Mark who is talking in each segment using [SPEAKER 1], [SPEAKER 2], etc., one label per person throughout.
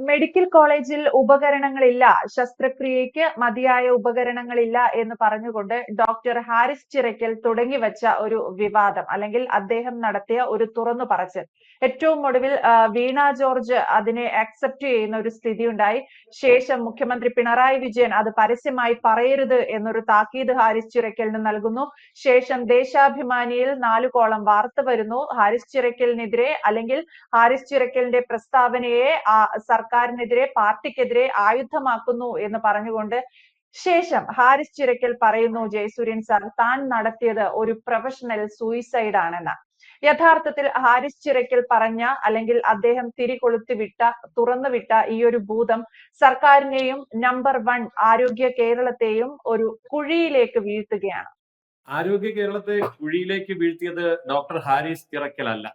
[SPEAKER 1] Medical കോളേജിൽ ഉപകരണങ്ങളില്ല, ശസ്ത്രക്രിയയ്ക്ക് മതിയായ ഉപകരണങ്ങളില്ല എന്ന് പറഞ്ഞുകൊണ്ട് ഡോക്ടർ ഹാരിസ് ചിറക്കൽ തുടങ്ങിവച്ച ഒരു വിവാദം അല്ലെങ്കിൽ അദ്ദേഹം നടത്തിയ ഒരു തുറന്നു പറച്ചിൽ. ഏറ്റവും ഒടുവിൽ വീണ ജോർജ് അതിനെ അക്സെപ്റ്റ് ചെയ്യുന്ന ഒരു സ്ഥിതി ഉണ്ടായി. ശേഷം മുഖ്യമന്ത്രി പിണറായി വിജയൻ അത് പരസ്യമായി പറയരുത് എന്നൊരു താക്കീത് ഹാരിസ് ചിറക്കലിന് നൽകുന്നു. ശേഷം ദേശാഭിമാനിയിൽ 4 കോളം വാർത്ത വരുന്നു. ഹാരിസ് ചിറക്കലിനെതിരെ അല്ലെങ്കിൽ ഹാരിസ് ചിറക്കലിന്റെ പ്രസ്താവനയെ സർക്കാരിനെതിരെ, പാർട്ടിക്കെതിരെ ആയുധമാക്കുന്നു എന്ന് പറഞ്ഞുകൊണ്ട് ശേഷം ഹാരിസ് ചിറക്കൽ പറയുന്നു, ജയസൂര്യൻ സാർ, താൻ നടത്തിയത് ഒരു പ്രൊഫഷണൽ സൂയിസൈഡ് ആണെന്ന്. യഥാർത്ഥത്തിൽ ഹാരിസ് ചിറക്കൽ പറഞ്ഞ അല്ലെങ്കിൽ അദ്ദേഹം തിരികൊളുത്തിവിട്ട, തുറന്നുവിട്ട ഈ ഒരു ഭൂതം സർക്കാരിനെയും നമ്പർ 1 ആരോഗ്യ കേരളത്തെയും ഒരു കുഴിയിലേക്ക് വീഴ്ത്തുകയാണ്.
[SPEAKER 2] ആരോഗ്യ കേരളത്തെ കുഴിയിലേക്ക് വീഴ്ത്തിയത് ഡോക്ടർ ഹാരിസ് ചിറക്കലല്ല.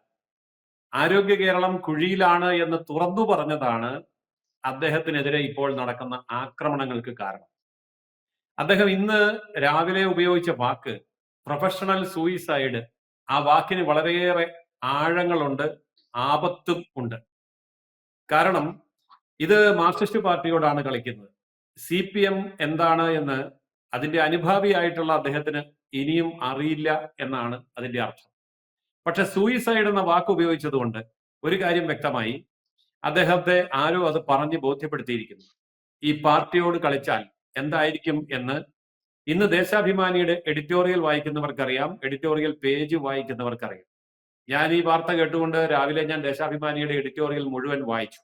[SPEAKER 2] ആരോഗ്യ കേരളം കുഴിയിലാണ് എന്ന് തുറന്നു പറഞ്ഞതാണ് അദ്ദേഹത്തിനെതിരെ ഇപ്പോൾ നടക്കുന്ന ആക്രമണങ്ങൾക്ക് കാരണം. അദ്ദേഹം ഇന്ന് രാവിലെ ഉപയോഗിച്ച വാക്ക് പ്രൊഫഷണൽ സൂയിസൈഡ്. ആ വാക്കിന് വളരെയേറെ ആഴങ്ങളുണ്ട്, ആപത്തും ഉണ്ട്. കാരണം ഇത് മാർക്സിസ്റ്റ് പാർട്ടിയോടാണ് കളിക്കുന്നത്. CPM എന്താണ് എന്ന് അതിന്റെ അനുഭാവിയായിട്ടുള്ള അദ്ദേഹത്തിന് ഇനിയും അറിയില്ല എന്നാണ് അതിന്റെ അർത്ഥം. പക്ഷെ സൂയിസൈഡ് എന്ന വാക്ക് ഉപയോഗിച്ചതുകൊണ്ട് ഒരു കാര്യം വ്യക്തമായി, അദ്ദേഹത്തെ ആരോ അത് പറഞ്ഞ് ബോധ്യപ്പെടുത്തിയിരിക്കുന്നു. ഈ പാർട്ടിയോട് കളിച്ചാൽ എന്തായിരിക്കും എന്ന് ഇന്ന് ദേശാഭിമാനിയുടെ എഡിറ്റോറിയൽ വായിക്കുന്നവർക്കറിയാം, എഡിറ്റോറിയൽ പേജ് വായിക്കുന്നവർക്കറിയാം. ഞാൻ ഈ വാർത്ത കേട്ടുകൊണ്ട് രാവിലെ ഞാൻ ദേശാഭിമാനിയുടെ എഡിറ്റോറിയൽ മുഴുവൻ വായിച്ചു.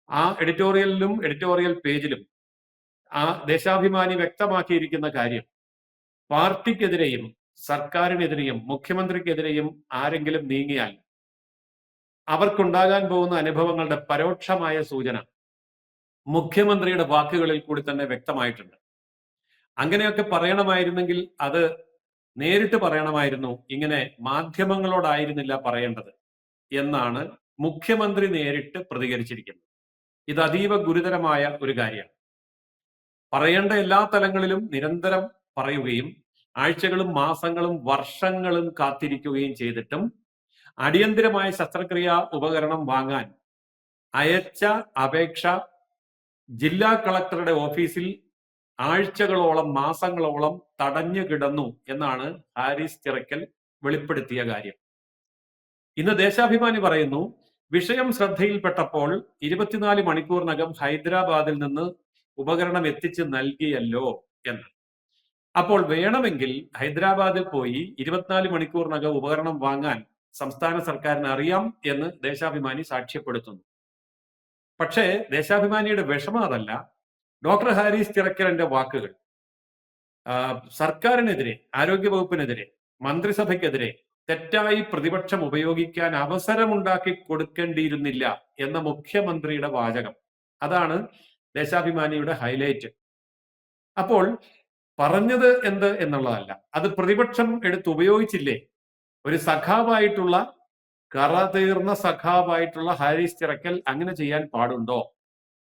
[SPEAKER 2] ആ എഡിറ്റോറിയലിലും എഡിറ്റോറിയൽ പേജിലും ആ ദേശാഭിമാനി വ്യക്തമാക്കിയിരിക്കുന്ന കാര്യം, പാർട്ടിക്കെതിരെയും സർക്കാരിനെതിരെയും മുഖ്യമന്ത്രിക്കെതിരെയും ആരെങ്കിലും നീങ്ങിയാൽ അവർക്കുണ്ടാകാൻ പോകുന്ന അനുഭവങ്ങളുടെ പരോക്ഷമായ സൂചന മുഖ്യമന്ത്രിയുടെ വാക്കുകളിൽ കൂടി തന്നെ വ്യക്തമായിട്ടുണ്ട്. അങ്ങനെയൊക്കെ പറയണമായിരുന്നെങ്കിൽ അത് നേരിട്ട് പറയണമായിരുന്നു, ഇങ്ങനെ മാധ്യമങ്ങളോടായിരുന്നില്ല പറയേണ്ടത് എന്നാണ് മുഖ്യമന്ത്രി നേരിട്ട് പ്രതികരിച്ചിരിക്കുന്നത്. ഇത് അതീവ ഗുരുതരമായ ഒരു കാര്യമാണ്. പറയേണ്ട എല്ലാ തലങ്ങളിലും നിരന്തരം പറയുകയും ആഴ്ചകളും മാസങ്ങളും വർഷങ്ങളും കാത്തിരിക്കുകയും ചെയ്തിട്ടും അടിയന്തരമായ ശസ്ത്രക്രിയാ ഉപകരണം വാങ്ങാൻ അയച്ച അപേക്ഷ ജില്ലാ കളക്ടറുടെ ഓഫീസിൽ ആഴ്ചകളോളം, മാസങ്ങളോളം തടഞ്ഞു കിടന്നു എന്നാണ് ഹാരിസ് ചിറക്കൽ വെളിപ്പെടുത്തിയ കാര്യം. ഇന്ന് ദേശാഭിമാനി പറയുന്നു, വിഷയം ശ്രദ്ധയിൽപ്പെട്ടപ്പോൾ 24 മണിക്കൂറിനകം ഹൈദരാബാദിൽ നിന്ന് ഉപകരണം എത്തിച്ച് നൽകിയല്ലോ എന്ന്. അപ്പോൾ വേണമെങ്കിൽ ഹൈദരാബാദിൽ പോയി 24 മണിക്കൂറിനകം ഉപകരണം വാങ്ങാൻ സംസ്ഥാന സർക്കാരിന് അറിയാം എന്ന് ദേശാഭിമാനി സാക്ഷ്യപ്പെടുത്തുന്നു. പക്ഷേ ദേശാഭിമാനിയുടെ വിഷമം അതല്ല. ഡോക്ടർ ഹാരിസ് ചിറക്കലിന്റെ വാക്കുകൾ സർക്കാരിനെതിരെ, ആരോഗ്യവകുപ്പിനെതിരെ, മന്ത്രിസഭയ്ക്കെതിരെ തെറ്റായി പ്രതിപക്ഷം ഉപയോഗിക്കാൻ അവസരമുണ്ടാക്കി കൊടുക്കേണ്ടിയിരുന്നില്ല എന്ന മുഖ്യമന്ത്രിയുടെ വാചകം, അതാണ് ദേശാഭിമാനിയുടെ ഹൈലൈറ്റ്. അപ്പോൾ പറഞ്ഞത് എന്ത് എന്നുള്ളതല്ല, അത് പ്രതിപക്ഷം എടുത്ത് ഉപയോഗിച്ചില്ലേ? ഒരു സഖാവായിട്ടുള്ള, കറ തീർന്ന സഖാവായിട്ടുള്ള ഹാരിസ് ചിറക്കൽ അങ്ങനെ ചെയ്യാൻ പാടുണ്ടോ?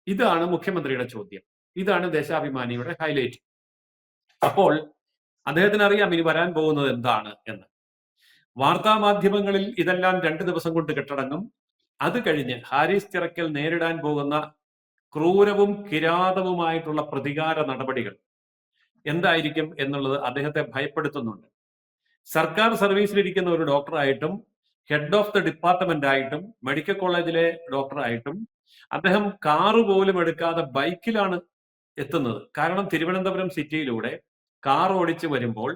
[SPEAKER 2] ഇതാണ് മുഖ്യമന്ത്രിയുടെ ചോദ്യം. ഇതാണ് ദേശാഭിമാനിയുടെ ഹൈലൈറ്റ്. അപ്പോൾ അദ്ദേഹത്തിന് അറിയാം ഇനി വരാൻ പോകുന്നത് എന്താണ് എന്ന്. വാർത്താ മാധ്യമങ്ങളിൽ ഇതെല്ലാം 2 ദിവസം കൊണ്ട് കെട്ടടങ്ങും. അത് കഴിഞ്ഞ് ഹാരിസ് ചിറക്കൽ നേരിടാൻ പോകുന്ന ക്രൂരവും കിരാതവുമായിട്ടുള്ള പ്രതികാര നടപടികൾ എന്തായിരിക്കും എന്നുള്ളത് അദ്ദേഹത്തെ ഭയപ്പെടുത്തുന്നുണ്ട്. സർക്കാർ സർവീസിലിരിക്കുന്ന ഒരു ഡോക്ടറായിട്ടും ഹെഡ് ഓഫ് ദ ഡിപ്പാർട്ട്മെന്റ് ആയിട്ടും മെഡിക്കൽ കോളേജിലെ ഡോക്ടറായിട്ടും അദ്ദേഹം കാറ് പോലും എടുക്കാതെ ബൈക്കിലാണ് എത്തുന്നത്. കാരണം തിരുവനന്തപുരം സിറ്റിയിലൂടെ കാർ ഓടിച്ച് വരുമ്പോൾ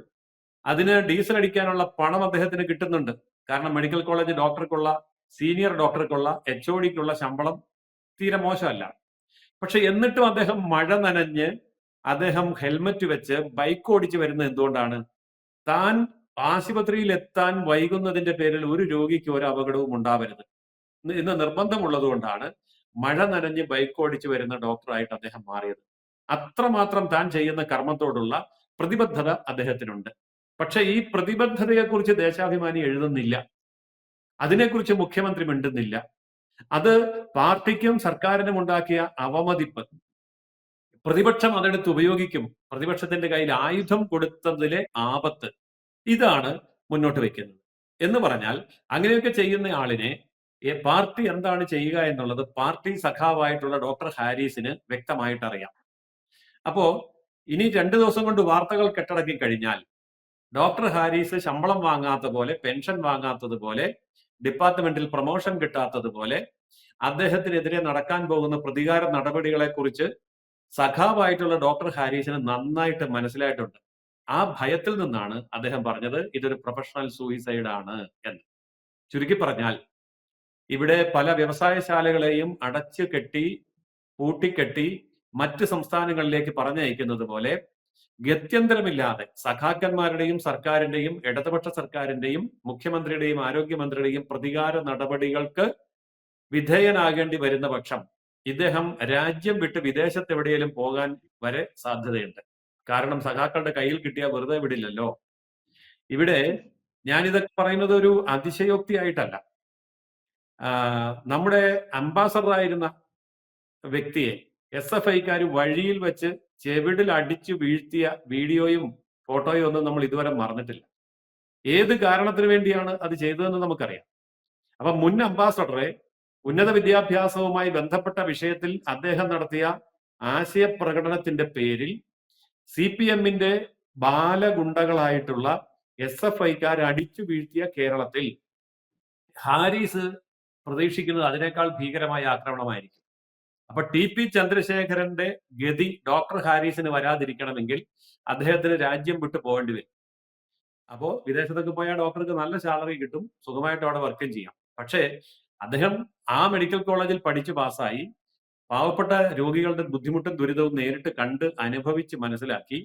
[SPEAKER 2] അതിന് ഡീസൽ അടിക്കാനുള്ള പണം അദ്ദേഹത്തിന് കിട്ടുന്നുണ്ട്. കാരണം മെഡിക്കൽ കോളേജ് ഡോക്ടർക്കുള്ള, സീനിയർ ഡോക്ടർക്കുള്ള, HODക്കുള്ള ശമ്പളം തീരെ മോശമല്ല. പക്ഷെ എന്നിട്ടും അദ്ദേഹം മഴ നനഞ്ഞ് അദ്ദേഹം ഹെൽമറ്റ് വെച്ച് ബൈക്ക് ഓടിച്ച് വരുന്നത് എന്തുകൊണ്ടാണ്? താൻ ആശുപത്രിയിൽ എത്താൻ വൈകുന്നതിന്റെ പേരിൽ ഒരു രോഗിക്ക് ഒരു അപകടവും ഉണ്ടാവരുത് ഇന്ന് നിർബന്ധമുള്ളത് കൊണ്ടാണ് മഴ നനഞ്ഞ് ബൈക്ക് ഓടിച്ച് വരുന്ന ഡോക്ടറായിട്ട് അദ്ദേഹം മാറിയത്. അത്രമാത്രം താൻ ചെയ്യുന്ന കർമ്മത്തോടുള്ള പ്രതിബദ്ധത അദ്ദേഹത്തിനുണ്ട്. പക്ഷെ ഈ പ്രതിബദ്ധതയെക്കുറിച്ച് ദേശാഭിമാനി എഴുതുന്നില്ല, അതിനെക്കുറിച്ച് മുഖ്യമന്ത്രി മിണ്ടുന്നില്ല. അത് പാർട്ടിക്കും സർക്കാരിനും ഉണ്ടാക്കിയ അവമതിപ്പ്. പ്രതിപക്ഷം അതെടുത്ത് ഉപയോഗിക്കും, പ്രതിപക്ഷത്തിന്റെ കയ്യിൽ ആയുധം കൊടുത്തതിലെ ആപത്ത്, ഇതാണ് മുന്നോട്ട് വെക്കുന്നത്. എന്ന് പറഞ്ഞാൽ അങ്ങനെയൊക്കെ ചെയ്യുന്ന ആളിനെ പാർട്ടി എന്താണ് ചെയ്യുക എന്നുള്ളത് പാർട്ടി സഖാവായിട്ടുള്ള ഡോക്ടർ ഹാരിസിന് വ്യക്തമായിട്ട് അറിയാം. അപ്പോ ഇനി 2 ദിവസം കൊണ്ട് വാർത്തകൾ കെട്ടടക്കി കഴിഞ്ഞാൽ ഡോക്ടർ ഹാരിസ് ശമ്പളം വാങ്ങാത്ത പോലെ, പെൻഷൻ വാങ്ങാത്തതുപോലെ, ഡിപ്പാർട്ട്മെന്റിൽ പ്രൊമോഷൻ കിട്ടാത്തതുപോലെ, അദ്ദേഹത്തിനെതിരെ നടക്കാൻ പോകുന്ന പ്രതികാര നടപടികളെ കുറിച്ച് സഖാവായിട്ടുള്ള ഡോക്ടർ ഹാരിസിന് നന്നായിട്ട് മനസ്സിലായിട്ടുണ്ട്. ആ ഭയത്തിൽ നിന്നാണ് അദ്ദേഹം പറഞ്ഞത് ഇതൊരു പ്രൊഫഷണൽ സൂയിസൈഡ് ആണ് എന്ന്. ചുരുക്കി പറഞ്ഞാൽ ഇവിടെ പല വ്യവസായശാലകളെയും അടച്ചു കെട്ടി, പൂട്ടിക്കെട്ടി മറ്റ് സംസ്ഥാനങ്ങളിലേക്ക് പറഞ്ഞയക്കുന്നത് പോലെ ഗത്യന്തരമില്ലാതെ സഖാക്കന്മാരുടെയും സർക്കാരിന്റെയും ഇടതുപക്ഷ സർക്കാരിന്റെയും മുഖ്യമന്ത്രിയുടെയും ആരോഗ്യമന്ത്രിയുടെയും പ്രതികാര നടപടികൾക്ക് വിധേയനാകേണ്ടി വരുന്ന പക്ഷം ഇദ്ദേഹം രാജ്യം വിട്ട് വിദേശത്ത് എവിടെയെങ്കിലും പോകാൻ വരെ സാധ്യതയുണ്ട്. കാരണം സഖാക്കളുടെ കയ്യിൽ കിട്ടിയാൽ വെറുതെ വിടില്ലല്ലോ. ഇവിടെ ഞാനിതൊക്കെ പറയുന്നത് ഒരു അതിശയോക്തിയായിട്ടല്ല. നമ്മുടെ അംബാസഡർ ആയിരുന്ന വ്യക്തിയെ SFIക്കാർ വഴിയിൽ വെച്ച് ചെവിടിൽ അടിച്ചു വീഴ്ത്തിയ വീഡിയോയും ഫോട്ടോയും ഒന്നും നമ്മൾ ഇതുവരെ മറന്നിട്ടില്ല. ഏത് കാരണത്തിന് വേണ്ടിയാണ് അത് ചെയ്തതെന്ന് നമുക്കറിയാം. അപ്പൊ മുൻ അംബാസഡറെ ഉന്നത വിദ്യാഭ്യാസവുമായി ബന്ധപ്പെട്ട വിഷയത്തിൽ അദ്ദേഹം നടത്തിയ ആശയപ്രകടനത്തിന്റെ പേരിൽ CPMന്റെ ബാലഗുണ്ടകളായിട്ടുള്ള SFIക്കാർ അടിച്ചു വീഴ്ത്തിയ കേരളത്തിൽ ഹാരിസ് പ്രതീക്ഷിക്കുന്നത് അതിനേക്കാൾ ഭീകരമായ ആക്രമണമായിരിക്കും. അപ്പൊ TP ചന്ദ്രശേഖരന്റെ ഗതി ഡോക്ടർ ഹാരിസിന് വരാതിരിക്കണമെങ്കിൽ അദ്ദേഹത്തിന് രാജ്യം വിട്ടു പോകേണ്ടി വരും. അപ്പോ വിദേശത്തൊക്കെ പോയാൽ ഡോക്ടർക്ക് നല്ല സാലറി കിട്ടും, സുഖമായിട്ട് അവിടെ വർക്കും ചെയ്യാം. പക്ഷേ അദ്ദേഹം ആ മെഡിക്കൽ കോളേജിൽ പഠിച്ചു പാസ്സായി, പാവപ്പെട്ട രോഗികളുടെ ബുദ്ധിമുട്ടും ദുരിതവും നേരിട്ട് കണ്ട് അനുഭവിച്ച് മനസ്സിലാക്കി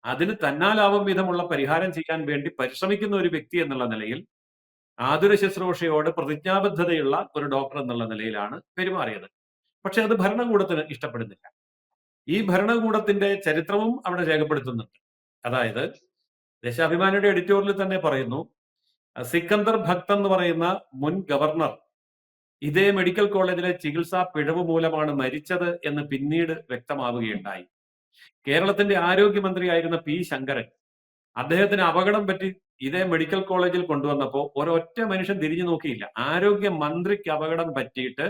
[SPEAKER 2] അതിന് തന്നാലാവും വിധമുള്ള പരിഹാരം ചെയ്യാൻ വേണ്ടി പരിശ്രമിക്കുന്ന ഒരു വ്യക്തി എന്നുള്ള നിലയിൽ, ആതുര ശുശ്രൂഷയോട് പ്രതിജ്ഞാബദ്ധതയുള്ള ഒരു ഡോക്ടർ എന്നുള്ള നിലയിലാണ് പെരുമാറിയത്. പക്ഷെ അത് ഭരണകൂടത്തിന് ഇഷ്ടപ്പെടുന്നില്ല. ഈ ഭരണകൂടത്തിന്റെ ചരിത്രവും അവിടെ രേഖപ്പെടുത്തുന്നുണ്ട്. അതായത് ദേശാഭിമാനിയുടെ എഡിറ്റോറിയലിൽ തന്നെ പറയുന്നു, സിക്കന്ദർ ഭക്ത് എന്ന് പറയുന്ന മുൻ ഗവർണർ ഇതേ മെഡിക്കൽ കോളേജിലെ ചികിത്സാ പിഴവ് മൂലമാണ് മരിച്ചത് എന്ന് പിന്നീട് വ്യക്തമാവുകയുണ്ടായി. കേരളത്തിന്റെ ആരോഗ്യമന്ത്രിയായിരുന്ന P ശങ്കരൻ അദ്ദേഹത്തിന് അപകടം പറ്റി ഇതേ മെഡിക്കൽ കോളേജിൽ കൊണ്ടുവന്നപ്പോൾ ഒരൊറ്റ മനുഷ്യൻ തിരിഞ്ഞു നോക്കിയില്ല. ആരോഗ്യ മന്ത്രിക്ക് അപകടം പറ്റിയിട്ട്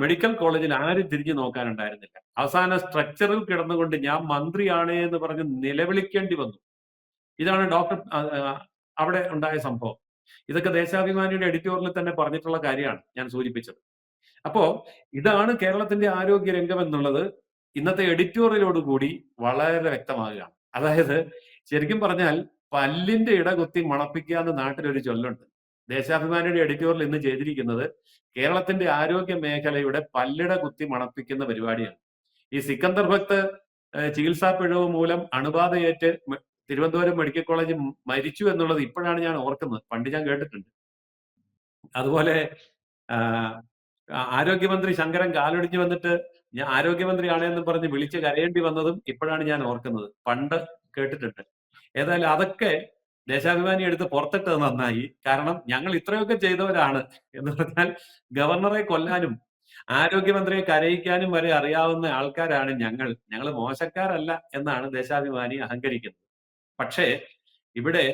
[SPEAKER 2] മെഡിക്കൽ കോളേജിൽ ആരും തിരിഞ്ഞു നോക്കാനുണ്ടായിരുന്നില്ല. അവസാന സ്ട്രക്ചറിൽ കിടന്നുകൊണ്ട് ഞാൻ മന്ത്രിയാണ് എന്ന് പറഞ്ഞ് നിലവിളിക്കേണ്ടി വന്നു. ഇതാണ് ഡോക്ടർ അവിടെ ഉണ്ടായ സംഭവം. ഇതൊക്കെ ദേശാഭിമാനിയുടെ എഡിറ്റോറിയലിൽ തന്നെ പറഞ്ഞിട്ടുള്ള കാര്യമാണ് ഞാൻ സൂചിപ്പിച്ചത്. അപ്പോ ഇതാണ് കേരളത്തിന്റെ ആരോഗ്യ രംഗം എന്നുള്ളത് ഇന്നത്തെ എഡിറ്റോറിയലോടുകൂടി വളരെ വ്യക്തമാകുകയാണ്. അതായത് ശരിക്കും പറഞ്ഞാൽ പല്ലിന്റെ ഇട കുത്തി മണപ്പിക്കുക എന്ന് നാട്ടിലൊരു ചൊല്ലുണ്ട്. ദേശാഭിമാനിയുടെ എഡിറ്റോറിയൽ ഇന്ന് ചെയ്തിരിക്കുന്നത് കേരളത്തിന്റെ ആരോഗ്യ മേഖലയുടെ പല്ലിട കുത്തി മണപ്പിക്കുന്ന പരിപാടിയാണ്. ഈ സിക്കന്ദർ ഭക്ത് ചികിത്സാ പിഴവ് മൂലം അണുബാധയേറ്റ് തിരുവനന്തപുരം മെഡിക്കൽ കോളേജ് മരിച്ചു എന്നുള്ളത് ഇപ്പോഴാണ് ഞാൻ ഓർക്കുന്നത്. പണ്ട് ഞാൻ കേട്ടിട്ടുണ്ട്. അതുപോലെ ആരോഗ്യമന്ത്രി ശങ്കരൻ കാലൊടിഞ്ഞു വന്നിട്ട് ഞാൻ ആരോഗ്യമന്ത്രിയാണ് എന്ന് പറഞ്ഞ് വിളിച്ച് കരയേണ്ടി വന്നതും ഇപ്പോഴാണ് ഞാൻ ഓർക്കുന്നത്. പണ്ട് കേട്ടിട്ടുണ്ട്. ഏതായാലും അതൊക്കെ ദേശാഭിമാനി എടുത്ത് പുറത്തിട്ടത് നന്നായി. കാരണം ഞങ്ങൾ ഇത്രയൊക്കെ ചെയ്തവരാണ് എന്ന് പറഞ്ഞാൽ ഗവർണറെ കൊല്ലാനും ആരോഗ്യമന്ത്രിയെ കരയിക്കാനും വരെ അറിയാവുന്ന ആൾക്കാരാണ് ഞങ്ങൾ. ഞങ്ങൾ മോശക്കാരല്ല എന്നാണ് ദേശാഭിമാനി അഹങ്കരിക്കുന്നത്. പക്ഷേ ഇവിടെ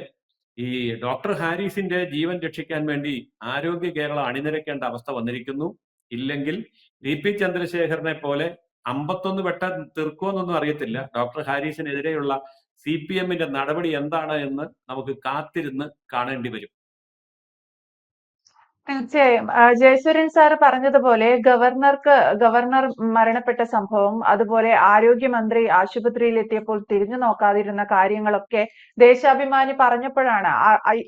[SPEAKER 2] ഈ ഡോക്ടർ ഹാരിസിന്റെ ജീവൻ രക്ഷിക്കാൻ വേണ്ടി ആരോഗ്യ കേരളം അണിനിരക്കേണ്ട അവസ്ഥ വന്നിരിക്കുന്നു. ഇല്ലെങ്കിൽ TP ചന്ദ്രശേഖരനെ പോലെ 51 വെട്ട തീർക്കുമെന്നൊന്നും അറിയത്തില്ല. ഡോക്ടർ ഹാരിസിനെതിരെയുള്ള CPMന്റെ നടപടി എന്താണ് എന്ന് നമുക്ക് കാത്തിരുന്ന് കാണേണ്ടി വരും.
[SPEAKER 1] തീർച്ചയായും ജയസൂര്യൻ സാർ പറഞ്ഞതുപോലെ ഗവർണർ മരണപ്പെട്ട സംഭവം, അതുപോലെ ആരോഗ്യമന്ത്രി ആശുപത്രിയിൽ എത്തിയപ്പോൾ തിരിഞ്ഞു നോക്കാതിരുന്ന കാര്യങ്ങളൊക്കെ ദേശാഭിമാനി പറഞ്ഞപ്പോഴാണ്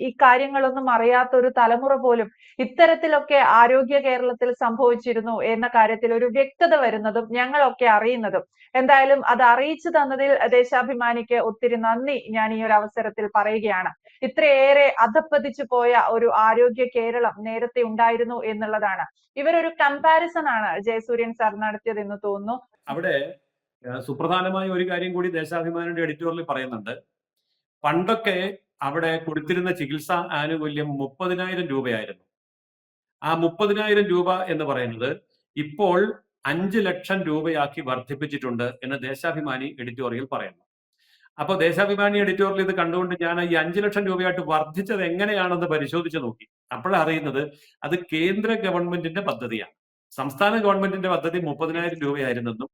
[SPEAKER 1] ഈ കാര്യങ്ങളൊന്നും അറിയാത്ത ഒരു തലമുറ പോലും ഇത്തരത്തിലൊക്കെ ആരോഗ്യ കേരളത്തിൽ സംഭവിച്ചിരുന്നു എന്ന കാര്യത്തിൽ ഒരു വ്യക്തത വരുന്നതും ഞങ്ങളൊക്കെ അറിയുന്നതും. എന്തായാലും അത് അറിയിച്ചു തന്നതിൽ ദേശാഭിമാനിക്ക് ഒത്തിരി നന്ദി ഞാൻ ഈ ഒരു അവസരത്തിൽ പറയുകയാണ്. ഇത്രയേറെ അധപ്പതിച്ചു പോയ ഒരു ആരോഗ്യ കേരളം നേരത്തെ ഉണ്ടായിരുന്നു എന്നുള്ളതാണ്. ഇവരൊരു കമ്പാരിസൺ ആണ് ജയസൂര്യൻ സാർ നടത്തിയത് എന്ന് തോന്നുന്നു.
[SPEAKER 2] അവിടെ സുപ്രധാനമായ ഒരു കാര്യം കൂടി ദേശാഭിമാനിയുടെ എഡിറ്റോറിയൽ പറയുന്നുണ്ട്. പണ്ടൊക്കെ അവിടെ കൊടുത്തിരുന്ന ചികിത്സാ ആനുകൂല്യം 30,000 രൂപയായിരുന്നു. ആ 30,000 രൂപ എന്ന് പറയുന്നത് ഇപ്പോൾ 5 ലക്ഷം രൂപയാക്കി വർദ്ധിപ്പിച്ചിട്ടുണ്ട് എന്ന് ദേശാഭിമാനി എഡിറ്റോറിയൽ പറയുന്നു. അപ്പോൾ ദേശാഭിമാനി എഡിറ്റോറിയൽ ഇത് കണ്ടുകൊണ്ട് ഞാൻ ഈ 5 ലക്ഷം രൂപയായിട്ട് വർദ്ധിച്ചത് എങ്ങനെയാണെന്ന് പരിശോധിച്ച് നോക്കി. അപ്പോഴാണ് അറിയുന്നത് അത് കേന്ദ്ര ഗവൺമെന്റിന്റെ പദ്ധതിയാണ്. സംസ്ഥാന ഗവൺമെന്റിന്റെ പദ്ധതി 30,000 രൂപയായിരുന്നെന്നും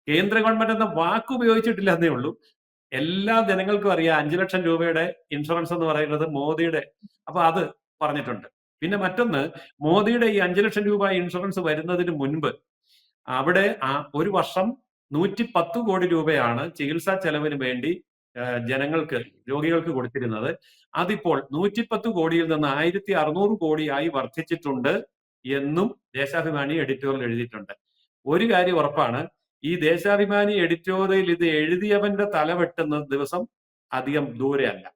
[SPEAKER 2] കേന്ദ്ര ഗവൺമെന്റ് എന്ന വാക്ക് ഉപയോഗിച്ചിട്ടില്ല എന്നേ ഉള്ളൂ. എല്ലാ ജനങ്ങൾക്കും അറിയാം 5 ലക്ഷം രൂപയുടെ ഇൻഷുറൻസ് എന്ന് പറയുന്നത് മോദിയുടെ, അപ്പൊ അത് പറഞ്ഞിട്ടുണ്ട്. പിന്നെ മറ്റൊന്ന്, മോദിയുടെ ഈ 5 ലക്ഷം രൂപ ഇൻഷുറൻസ് വരുന്നതിന് മുൻപ് അവിടെ ഒരു വർഷം 110 കോടി രൂപയാണ് ചികിത്സാ ചെലവിന് വേണ്ടി ജനങ്ങൾക്ക്, രോഗികൾക്ക് കൊടുത്തിരുന്നത്. അതിപ്പോൾ 110 കോടിയിൽ നിന്ന് 1600 കോടിയായി വർദ്ധിച്ചിട്ടുണ്ട് എന്നും ദേശാഭിമാനി എഡിറ്റോറിയൽ എഴുതിയിട്ടുണ്ട്. ഒരു കാര്യം ഉറപ്പാണ്, ഈ ദേശാഭിമാനി എഡിറ്റോറിയൽ ഇത് എഴുതിയവന്റെ തല വെട്ടുന്ന ദിവസം അധികം ദൂരെയല്ല.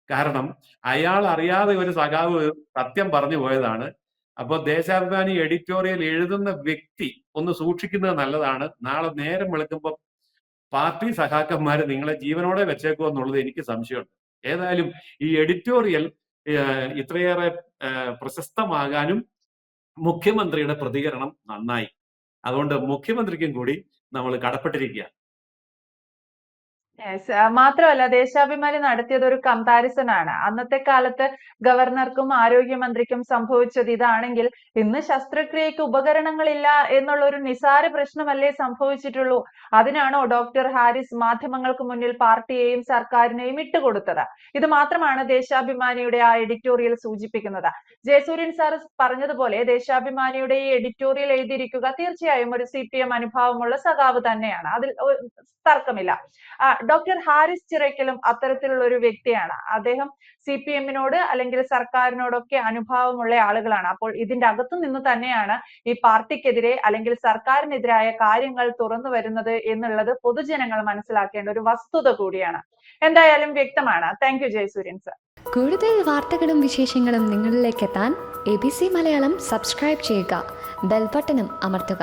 [SPEAKER 2] കാരണം അയാൾ അറിയാതെ ഒരു സഖാവ് സത്യം പറഞ്ഞു പോയതാണ്. അപ്പോൾ ദേശാഭിമാനി എഡിറ്റോറിയൽ എഴുതുന്ന വ്യക്തി ഒന്ന് സൂക്ഷിക്കുന്നത് നല്ലതാണ്. നാളെ നേരം വെളുക്കുമ്പോൾ പാർട്ടി സഖാക്കന്മാര് നിങ്ങളെ ജീവനോടെ വെച്ചേക്കുമോ എന്നുള്ളത് എനിക്ക് സംശയമുണ്ട്. ഏതായാലും ഈ എഡിറ്റോറിയൽ ഇത്രയേറെ പ്രശസ്തമാകാനും മുഖ്യമന്ത്രിയുടെ പ്രതികരണം നന്നായി. അതുകൊണ്ട് മുഖ്യമന്ത്രിക്കും കൂടി നമ്മൾ കടപ്പെട്ടിരിക്കുകയാണ്.
[SPEAKER 1] മാത്രമല്ല ദേശാഭിമാനി നടത്തിയത് ഒരു കമ്പാരിസൺ ആണ്. അന്നത്തെ കാലത്ത് ഗവർണർക്കും ആരോഗ്യമന്ത്രിക്കും സംഭവിച്ചത് ഇതാണെങ്കിൽ ഇന്ന് ശസ്ത്രക്രിയക്ക് ഉപകരണങ്ങളില്ല എന്നുള്ള ഒരു നിസാര പ്രശ്നമല്ലേ സംഭവിച്ചിട്ടുള്ളൂ. അതിനാണോ ഡോക്ടർ ഹാരിസ് മാധ്യമങ്ങൾക്ക് മുന്നിൽ പാർട്ടിയെയും സർക്കാരിനെയും ഇട്ടുകൊടുത്തത്? ഇത് മാത്രമാണ് ദേശാഭിമാനിയുടെ ആ എഡിറ്റോറിയൽ സൂചിപ്പിക്കുന്നത്. ജയസൂര്യൻ സാർ പറഞ്ഞതുപോലെ ദേശാഭിമാനിയുടെ ഈ എഡിറ്റോറിയൽ എഴുതിയിരിക്കുക തീർച്ചയായും ഒരു CPM അനുഭാവമുള്ള സഖാവ് തന്നെയാണ്, അതിൽ തർക്കമില്ല. ഡോക്ടർ ഹാരിസ് ചിറയ്ക്കലും അത്തരത്തിലുള്ള ഒരു വ്യക്തിയാണ്. അദ്ദേഹം CPM-നോട് അല്ലെങ്കിൽ സർക്കാരിനോടൊക്കെ അനുഭാവമുള്ള ആളുകളാണ്. അപ്പോൾ ഇതിന്റെ അകത്തു നിന്ന് തന്നെയാണ് ഈ പാർട്ടിക്കെതിരെ അല്ലെങ്കിൽ സർക്കാരിനെതിരായ കാര്യങ്ങൾ തുറന്നു വരുന്നത് എന്നുള്ളത് പൊതുജനങ്ങൾ മനസ്സിലാക്കേണ്ട ഒരു വസ്തുത കൂടിയാണ്. എന്തായാലും വ്യക്തമാണ്. Thank you Jayasuryan sir.
[SPEAKER 3] കൂടുതൽ വാർത്തകളും വിശേഷങ്ങളും നിങ്ങളിലേക്ക് എത്താൻ ABC മലയാളം സബ്സ്ക്രൈബ് ചെയ്യുക, ബെൽ ബട്ടണും അമർത്തുക.